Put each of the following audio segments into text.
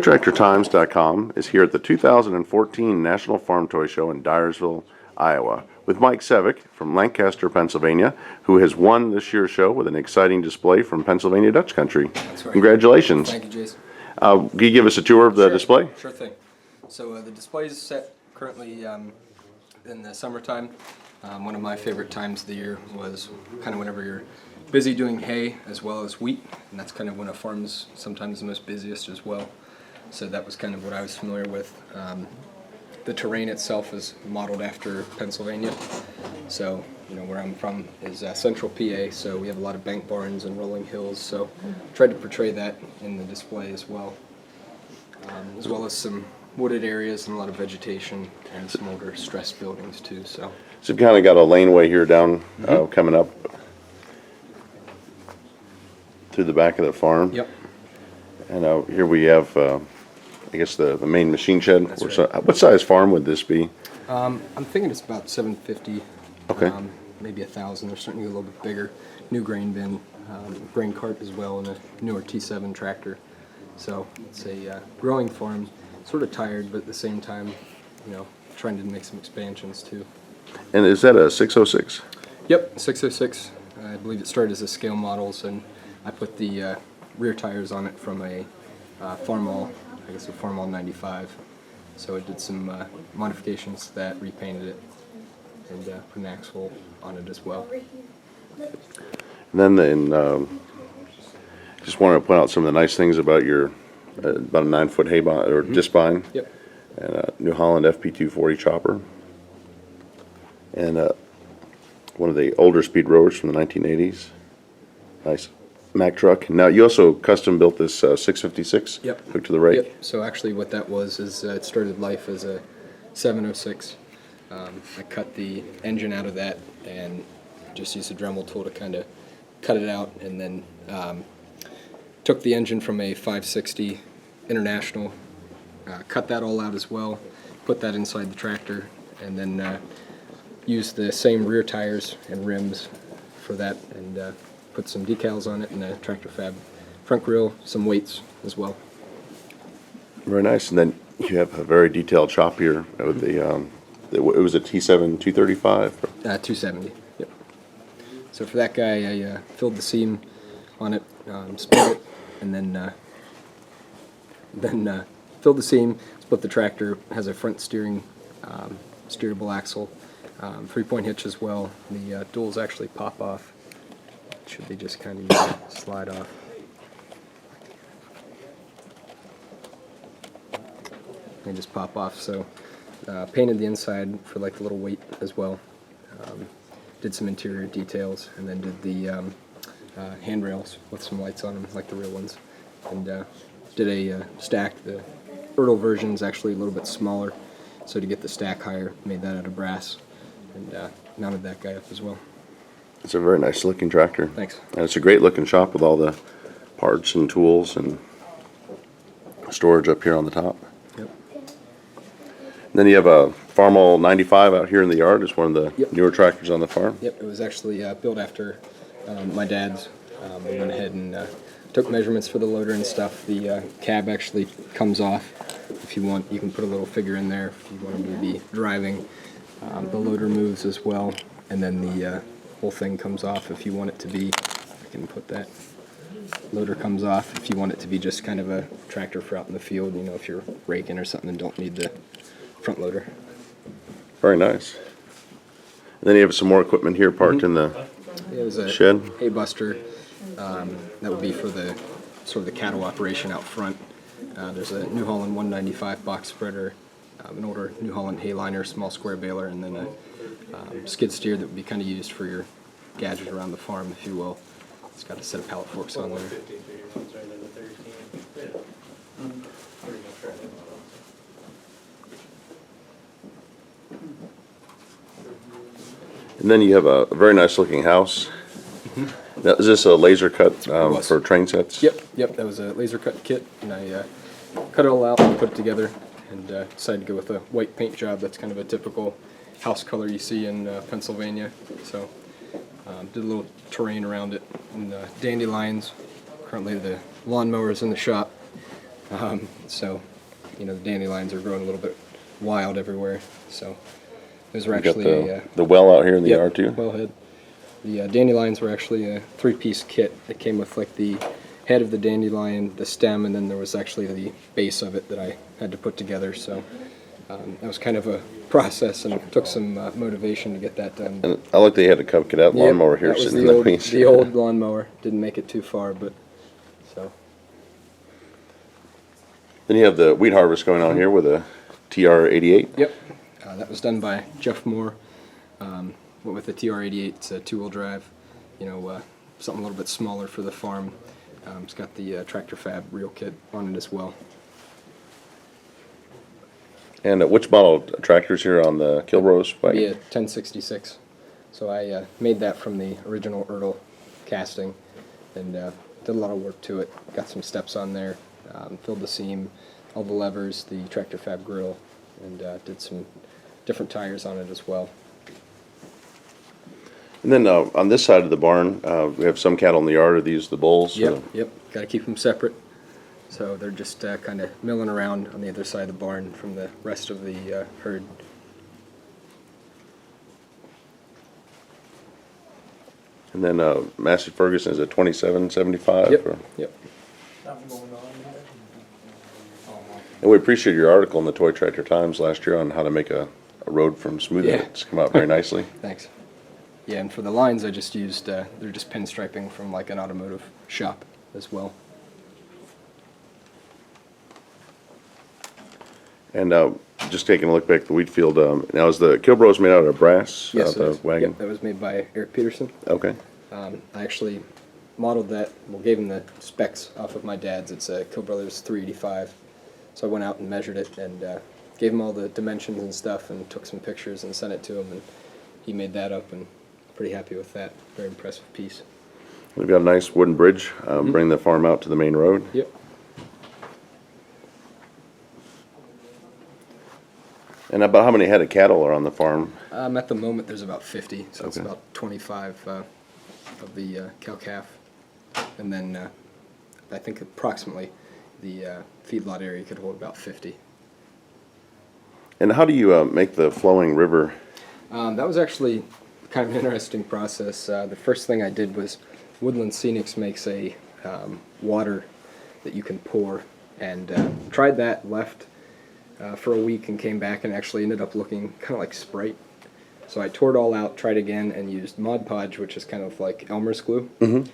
ToyTractorTimes.com is here at the 2014 National Farm Toy Show in Dyersville, Iowa, with Mike Sevick from Lancaster, Pennsylvania, who has won this year's show with an exciting display from Pennsylvania Dutch Country. That's right. Congratulations. Thank you, Jason. Can you give us a tour of the display? Sure thing. So the display is set currently in the summertime. One of my favorite times of the year was kind of whenever you're busy doing hay as well as wheat, and that's kind of when a farm's sometimes the most busiest as well. So that was kind of what I was familiar with. The terrain itself is modeled after Pennsylvania. So, where I'm from is central PA, so we have a lot of bank barns and rolling hills, so tried to portray that in the display as well as some wooded areas and a lot of vegetation and some older stressed buildings too. So you've kind of got a laneway here down coming up through the back of the farm. Yep. And here we have, I guess, the main machine shed. That's right. What size farm would this be? I'm thinking it's about 750. Okay. Maybe 1,000. They're starting to get a little bit bigger. New grain bin, grain cart as well, and a newer T7 tractor. So it's a growing farm. Sort of tired, but at the same time, trying to make some expansions too. And is that a 606? Yep, 606. I believe it started as a scale models, and I put the rear tires on it from a Farmall, I guess a Farmall 95. So I did some modifications to that, repainted it, and put an axle on it as well. And then just wanted to point out some of the nice things about your about a 9-foot hay bind or disc bind. Yep. And a New Holland FP240 chopper. And one of the older speed rowers from the 1980s. Nice Mack truck. Now you also custom built this 656. Yep. Hooked to the rake. Yep. So actually, what that was is it started life as a 706. I cut the engine out of that and just used a Dremel tool to kind of cut it out, and then took the engine from a 560 International, cut that all out as well, put that inside the tractor, and then used the same rear tires and rims for that, and put some decals on it and a tractor fab front grille, some weights as well. Very nice. And then you have a very detailed shop here with it was a T7 235? 270, yep. So for that guy, I filled the seam on it, split it, and then filled the seam, split the tractor, has a front steering, steerable axle, 3-point hitch as well. The duals actually pop off. Should they just kind of slide off. They just pop off. So painted the inside for like the little weight as well. Did some interior details, and then did the handrails with some lights on them, like the real ones. And did a stack. The Ertl version is actually a little bit smaller, so to get the stack higher, made that out of brass, and mounted that guy up as well. It's a very nice looking tractor. Thanks. And it's a great looking shop with all the parts and tools and storage up here on the top. Yep. And then you have a Farmall 95 out here in the yard. It's one of the newer tractors on the farm. Yep, it was actually built after my dad's. We went ahead and took measurements for the loader and stuff. The cab actually comes off. If you want, you can put a little figure in there if you want to be driving. The loader moves as well, and then the whole thing comes off if you want it to be. I can put that. Loader comes off if you want it to be just kind of a tractor for out in the field. If you're raking or something and don't need the front loader. Very nice. And then you have some more equipment here parked in the It was a shed. hay buster. That would be for the sort of the cattle operation out front. There's a New Holland 195 box spreader, an older New Holland hay liner, small square baler, and then a skid steer that would be kind of used for your gadget around the farm, if you will. It's got a set of pallet forks on there. And then you have a very nice looking house. Now, is this a laser cut for train sets? Yep, that was a laser cut kit, and I cut it all out and put it together, and decided to go with a white paint job. That's kind of a typical house color you see in Pennsylvania. So did a little terrain around it, and dandelions. Currently the lawnmower is in the shop, So, the dandelions are growing a little bit wild everywhere. So, those were You got actually the well out here in the yep, yard too? wellhead. The dandelions were actually a three-piece kit. It came with like the head of the dandelion, the stem, and then there was actually the base of it that I had to put together. So that was kind of a process, and it took some motivation to get that done. And I like they had a Cub Cadet lawnmower here that was sitting the in the old, weeds. the old lawnmower. Didn't make it too far, but so. Then you have the wheat harvest going on here with a TR-88. Yep, that was done by Jeff Moore. Went with the TR-88. It's a two-wheel drive. Something a little bit smaller for the farm. It's got the tractor fab reel kit on it as well. And which model tractors here on the Kilrose wagon? Be a 1066. So I made that from the original Ertl casting, and did a lot of work to it. Got some steps on there, filled the seam, all the levers, the tractor fab grill, and did some different tires on it as well. And then on this side of the barn, we have some cattle in the yard. Are these the bulls? Yep. Got to keep them separate. So they're just kind of milling around on the other side of the barn from the rest of the herd. And then Massey Ferguson is a 2775. Yep. Yep. And we appreciate your article in the Toy Tractor Times last year on how to make a road from smooth. Yeah. It's come out very nicely. Thanks. Yeah, and for the lines I just used, they're just pinstriping from like an automotive shop as well. And just taking a look back at the wheat field, now is the Kilbrose made out of brass? Yes, the it is. wagon? Yep, that was made by Eric Peterson. Okay. I actually modeled that, gave him the specs off of my dad's. It's a Kill Brothers 385. So I went out and measured it and gave him all the dimensions and stuff and took some pictures and sent it to him, and he made that up, and pretty happy with that. Very impressive piece. We've got a nice wooden bridge, bring the farm out to the main road. Yep. And about how many head of cattle are on the farm? At the moment, there's about 50, so it's Okay. about 25 of the cow-calf. And then I think approximately the feedlot area could hold about 50. And how do you make the flowing river? That was actually kind of an interesting process. The first thing I did was Woodland Scenics makes a water that you can pour, and tried that, left for a week, and came back and actually ended up looking kind of like Sprite. So I tore it all out, tried again, and used Mod Podge, which is kind of like Elmer's glue. Mm-hmm.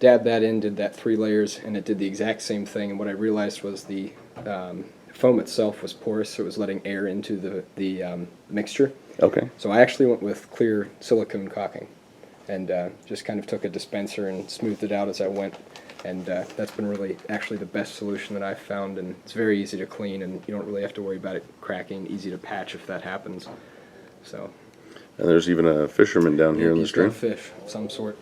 Dabbed that in, did that 3 layers, and it did the exact same thing. And what I realized was the foam itself was porous, so it was letting air into the mixture. Okay. So I actually went with clear silicone caulking, and just kind of took a dispenser and smoothed it out as I went. And that's been really actually the best solution that I've found, and it's very easy to clean, and you don't really have to worry about it cracking, easy to patch if that happens. So. And there's even a fisherman down here in the He's got a stream. fish of some sort.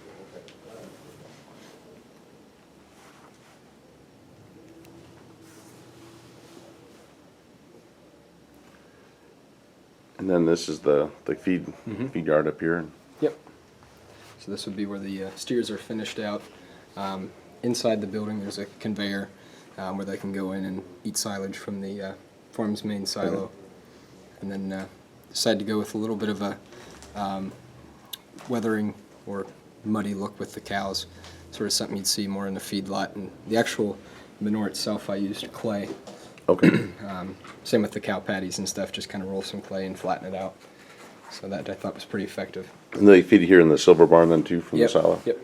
And then this is the feed yard up here. Yep. So this would be where the steers are finished out. Inside the building there's a conveyor where they can go in and eat silage from the farm's main silo. And then decided to go with a little bit of a weathering or muddy look with the cows. Sort of something you'd see more in the feedlot. And the actual manure itself I used clay. Okay. Same with the cow patties and stuff, just kind of roll some clay and flatten it out. So that I thought was pretty effective. And they feed here in the silver barn then too from Yep. the silo? Yep.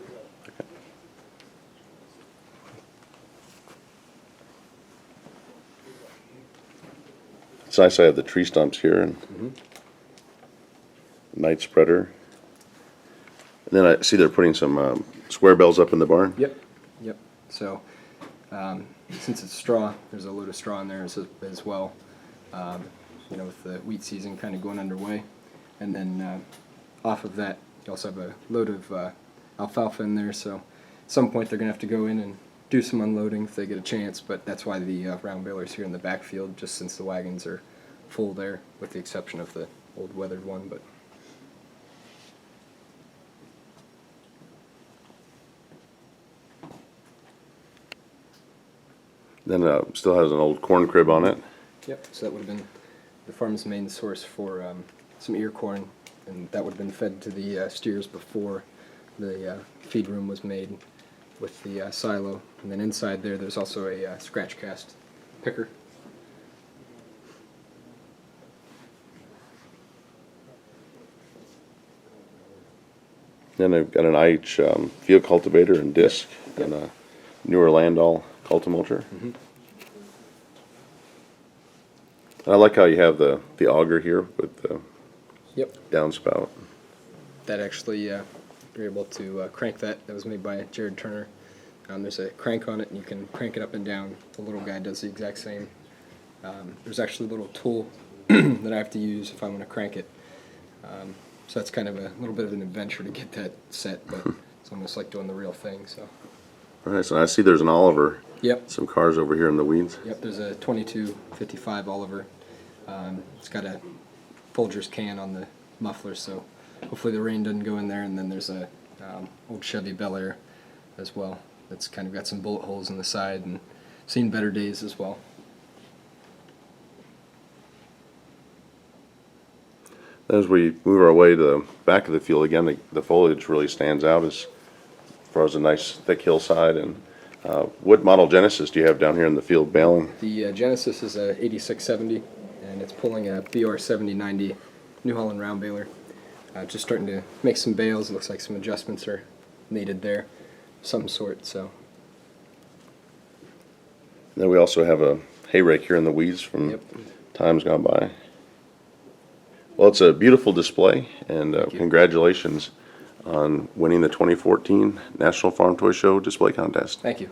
It's nice I have the tree stumps here and night spreader. And then I see they're putting some square bells up in the barn. Yep. Yep. So since it's straw, there's a load of straw in there as well. With the wheat season kind of going underway, and then off of that, you also have a load of alfalfa in there. So at some point they're gonna have to go in and do some unloading if they get a chance. But that's why the round baler's here in the backfield, just since the wagons are full there, with the exception of the old weathered one. But Then still has an old corn crib on it. Yep, so that would have been the farm's main source for some ear corn, and that would have been fed to the steers before the feed room was made with the silo. And then inside there's also a scratch cast picker. Then they've got an IH field cultivator and disc, and a newer Landau cultimulcher. Mm-hmm. I like how you have the auger here with the Yep, downspout. that actually you're able to crank that. That was made by Jared Turner. There's a crank on it, and you can crank it up and down. The little guy does the exact same. There's actually a little tool that I have to use if I want to crank it. So that's kind of a little bit of an adventure to get that set, but it's almost like doing the real thing. So. All right, so I see there's an Oliver. Yep. Some cars over here in the weeds. Yep. There's a 2255 Oliver. It's got a Folgers can on the muffler, so hopefully the rain doesn't go in there. And then there's a old Chevy Bel Air as well. That's kind of got some bullet holes in the side and seen better days as well. As we move our way to the back of the field again, the foliage really stands out as far as a nice thick hillside. And what model Genesis do you have down here in the field baling? The Genesis is a 8670, and it's pulling a BR 7090 New Holland round baler. Just starting to make some bales. It looks like some adjustments are needed there, some sort. So. Then we also have a hay rake here in the weeds from Yep. times gone by. Well, it's a beautiful display, and Thank you. congratulations on winning the 2014 National Farm Toy Show Display Contest. Thank you.